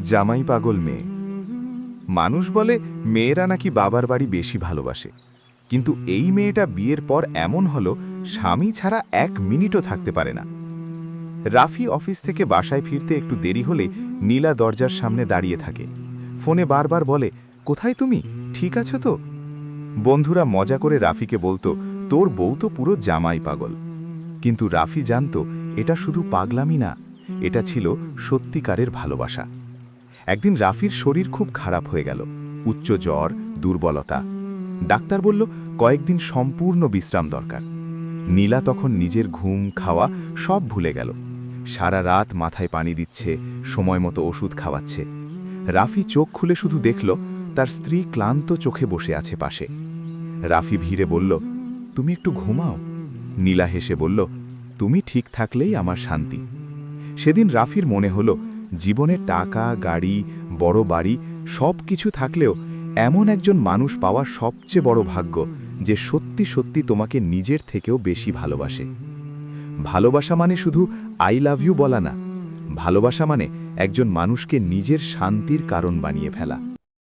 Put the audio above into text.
জামাই পাগল মেয়ে। মানুষ বলে মেয়েরা নাকি বাবার বাড়ি বেশি ভালোবাসে, কিন্তু এই মেয়েটা বিয়ের পর এমন হলো স্বামী ছাড়া 1 মিনিটও থাকতে পারে না। রাফি অফিস থেকে বাসায় ফিরতে একটু দেরি হলে নীলা দরজার সামনে দাঁড়িয়ে থাকে। ফোনে বারবার বলে, কোথায় তুমি, ঠিক আছো তো? বন্ধুরা মজা করে রাফিকে বলতো, তোর বউ তো পুরো জামাই পাগল। কিন্তু রাফি জানতো এটা শুধু পাগলামি না, এটা ছিল সত্যিকারের ভালোবাসা। একদিন রাফির শরীর খুব খারাপ হয়ে গেল, উচ্চ জ্বর, দুর্বলতা। ডাক্তার বলল কয়েকদিন সম্পূর্ণ বিশ্রাম দরকার। নীলা তখন নিজের ঘুম খাওয়া সব ভুলে গেল। সারা রাত মাথায় পানি দিচ্ছে, সময় মতো ওষুধ খাওয়াচ্ছে। রাফি চোখ খুলে শুধু দেখল তার স্ত্রী ক্লান্ত চোখে বসে আছে পাশে। রাফি ভিড়ে বলল, তুমি একটু ঘুমাও। নীলা হেসে বলল, তুমি ঠিক থাকলেই আমার শান্তি। সেদিন রাফির মনে হলো, জীবনে টাকা, গাড়ি, বড় বাড়ি সব কিছু থাকলেও এমন একজন মানুষ পাওয়া সবচেয়ে বড় ভাগ্য, যে সত্যি সত্যি তোমাকে নিজের থেকেও বেশি ভালোবাসে। ভালোবাসা মানে শুধু আই লাভ ইউ বলা না, ভালোবাসা মানে একজন মানুষকে নিজের শান্তির কারণ বানিয়ে ফেলা।